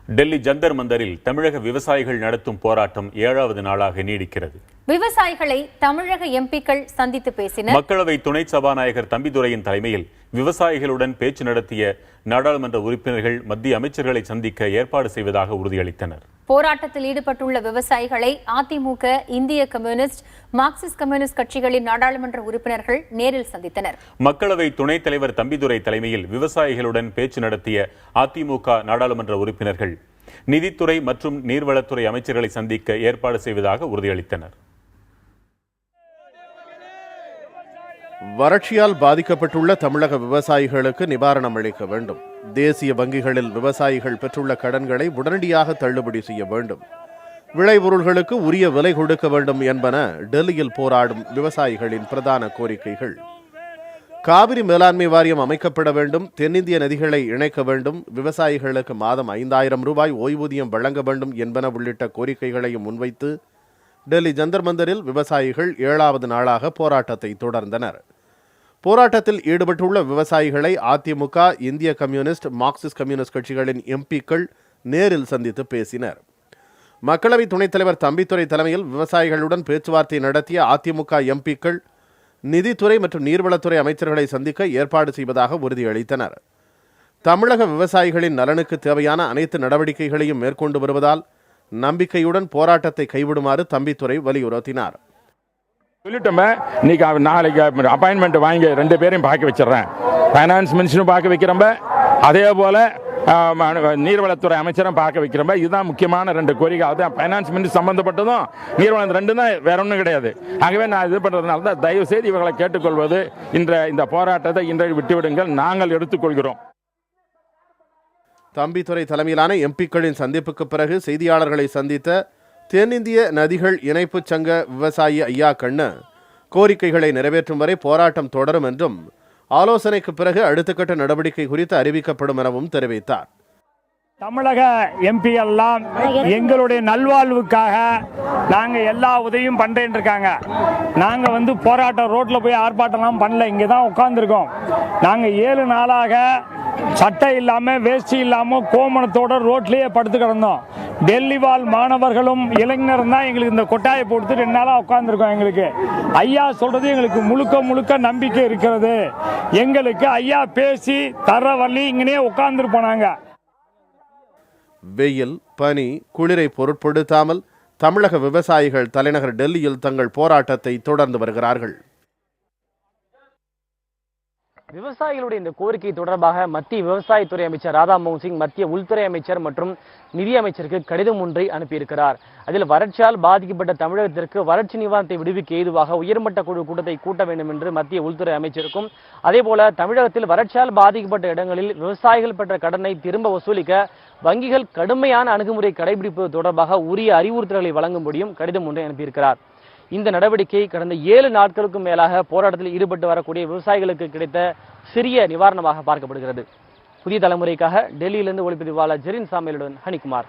டெல்லி ஜந்தர் மந்தரில் தமிழக விவசாயிகள் நடத்தும் போராட்டம் 7வது நாளாக நீடிக்கிறது. விவசாயிகளை தமிழக எம்பிக்கள் சந்தித்து பேசினர். மக்களவை துணை சபாநாயகர் தம்பிதுரையின் தலைமையில் விவசாயிகளுடன் பேச்சு நடத்திய நாடாளுமன்ற உறுப்பினர்கள் மத்திய அமைச்சர்களை சந்திக்க ஏற்பாடு செய்வதாக உறுதியளித்தனர். போராட்டத்தில் ஈடுபட்டுள்ள விவசாயிகளை அதிமுக, இந்திய கம்யூனிஸ்ட், மார்க்சிஸ்ட் கம்யூனிஸ்ட் கட்சிகளின் நாடாளுமன்ற உறுப்பினர்கள் நேரில் சந்தித்தனர். மக்களவை துணைத் தலைவர் தம்பிதுரை தலைமையில் விவசாயிகளுடன் பேச்சு நடத்திய அதிமுக நாடாளுமன்ற உறுப்பினர்கள் நிதித்துறை மற்றும் நீர்வளத்துறை அமைச்சர்களை சந்திக்க ஏற்பாடு செய்வதாக உறுதியளித்தனர். வறட்சியால் பாதிக்கப்பட்டுள்ள தமிழக விவசாயிகளுக்கு நிவாரணம் அளிக்க வேண்டும். தேசிய வங்கிகளில் விவசாயிகள் பெற்றுள்ள கடன்களை உடனடியாக தள்ளுபடி செய்ய வேண்டும். விளைபொருள்களுக்கு உரிய விலை கொடுக்க வேண்டும் என்பன டெல்லியில் போராடும் விவசாயிகளின் பிரதான கோரிக்கைகள். காவிரி மேலாண்மை வாரியம் அமைக்கப்பட வேண்டும். தென்னிந்திய நதிகளை இணைக்க வேண்டும். விவசாயிகளுக்கு மாதம் 5000 ரூபாய் ஓய்வூதியம் வழங்க வேண்டும் என்பன உள்ளிட்ட கோரிக்கைகளையும் முன்வைத்து டெல்லி ஜந்தர் மந்தரில் விவசாயிகள் 7வது நாளாக போராட்டத்தை தொடர்ந்தனர். போராட்டத்தில் ஈடுபட்டுள்ள விவசாயிகளை அதிமுக, இந்திய கம்யூனிஸ்ட், மார்க்சிஸ்ட் கம்யூனிஸ்ட் கட்சிகளின் எம்பிக்கள் நேரில் சந்தித்து பேசினர். மக்களவை துணைத் தலைவர் தம்பிதுரை தலைமையில் விவசாயிகளுடன் பேச்சுவார்த்தை நடத்திய அதிமுக எம்பிக்கள் நிதித்துறை மற்றும் நீர்வளத்துறை அமைச்சர்களை சந்திக்க ஏற்பாடு செய்வதாக உறுதியளித்தனர். தமிழக விவசாயிகளின் நலனுக்கு தேவையான அனைத்து நடவடிக்கைகளையும் மேற்கொண்டு வருவதால் நம்பிக்கையுடன் போராட்டத்தை கைவிடுமாறு தம்பிதுரை வலியுறுத்தினார். சொல்லிட்டோமே, இன்னைக்கு நாளைக்கு அப்பாயின்மெண்ட் வாங்கி 2 பேரையும் பார்க்க வச்சிடறேன். ஃபைனான்ஸ் மினிஸ்டரும் பார்க்க வைக்கிறம்ப, அதே போல நீர்வளத்துறை அமைச்சரும் பார்க்க வைக்கிறம்ப. இதுதான் முக்கியமான 2 கோரிக்கை. அதுதான் ஃபைனான்ஸ் மினிஸ்டர் சம்பந்தப்பட்டதும் நீர்வளம் 2 தான், வேற ஒன்றும் கிடையாது. ஆகவே நான் இது பண்ணுறதுனால தான் தயவு செய்து இவர்களை கேட்டுக்கொள்வது, இந்த போராட்டத்தை இன்றைக்கு விட்டுவிடுங்கள், நாங்கள் எடுத்துக்கொள்கிறோம். தம்பிதுரை தலைமையிலான எம்பிக்களின் சந்திப்புக்கு பிறகு செய்தியாளர்களை சந்தித்த தென்னிந்திய நதிகள் இணைப்பு சங்க விவசாயி ஐயா கண்ணு கோரிக்கைகளை நிறைவேற்றும் வரை போராட்டம் தொடரும் என்றும் ஆலோசனைக்கு பிறகு அடுத்த கட்ட நடவடிக்கை குறித்து அறிவிக்கப்படும் எனவும் தெரிவித்தார். தமிழக எம்பி எல்லாம் எங்களுடைய நல்வாழ்வுக்காக நாங்கள் எல்லா உதவியும் பண்ணுறேன்னு இருக்காங்க. நாங்கள் போராட்டம் ரோட்டில் போய் ஆர்ப்பாட்டம்லாம் பண்ணல, இங்கே தான் உட்காந்துருக்கோம். நாங்கள் 7 நாளாக சட்டை இல்லாமல், வேஷ்டி இல்லாமல், கோமணத்தோட ரோட்லேயே படுத்து கிடந்தோம். டெல்லி வாழ் மாணவர்களும் இளைஞரும் தான் எங்களுக்கு இந்த கொட்டாயை போட்டு 2 நாளாக உட்காந்துருக்கோம். எங்களுக்கு ஐயா சொல்றது எங்களுக்கு முழுக்க நம்பிக்கை இருக்கிறது. எங்களுக்கு ஐயா பேசி தர வள்ளி இங்கனே உட்கார்ந்துருப்போம். நாங்கள் வெயில், பனி, குளிரை பொருட்படுத்தாமல் தமிழக விவசாயிகள் தலைநகர் டெல்லியில் தங்கள் போராட்டத்தை தொடர்ந்து வருகிறார்கள். விவசாயிகளுடைய இந்த கோரிக்கை தொடர்பாக மத்திய விவசாயத்துறை அமைச்சர் ராதா மோகன் சிங் மத்திய உள்துறை அமைச்சர் மற்றும் நிதி அமைச்சருக்கு கடிதம் ஒன்றை அனுப்பியிருக்கிறார். அதில் வறட்சியால் பாதிக்கப்பட்ட தமிழகத்திற்கு வறட்சி நிவாரணத்தை விடுவிக்க ஏதுவாக உயர்மட்ட குழு கூட்டத்தை கூட்ட வேண்டும் என்று மத்திய உள்துறை அமைச்சருக்கும், அதேபோல தமிழகத்தில் வறட்சியால் பாதிக்கப்பட்ட இடங்களில் விவசாயிகள் பெற்ற கடனை திரும்ப வசூலிக்க வங்கிகள் கடுமையான அணுகுமுறை கடைபிடிப்பது தொடர்பாக உரிய அறிவுறுத்தல்களை வழங்கும்படியும் கடிதம் ஒன்றை அனுப்பியிருக்கிறார். இந்த நடவடிக்கை கடந்த 7 நாட்களுக்கும் மேலாக போராட்டத்தில் ஈடுபட்டு வரக்கூடிய விவசாயிகளுக்கு கிடைத்த சிறிய நிவாரணமாக பார்க்கப்படுகிறது. புதிய தலைமுறைக்காக டெல்லியிலிருந்து ஒளிப்பதிவாளர் ஜெரின் சாமியலுடன் ஹனிகுமார்.